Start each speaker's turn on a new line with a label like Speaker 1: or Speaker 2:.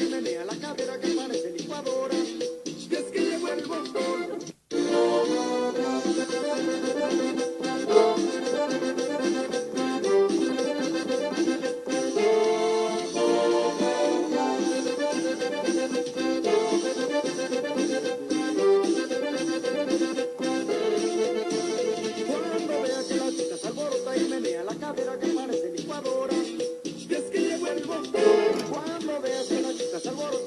Speaker 1: y menea la cadera que parece licuadora. Y es que llegó el bombón. Cuando vea que la chica se alborota y menea la cadera que parece licuadora. Y es que llegó el bombón. Cuando vea que la chica se alborota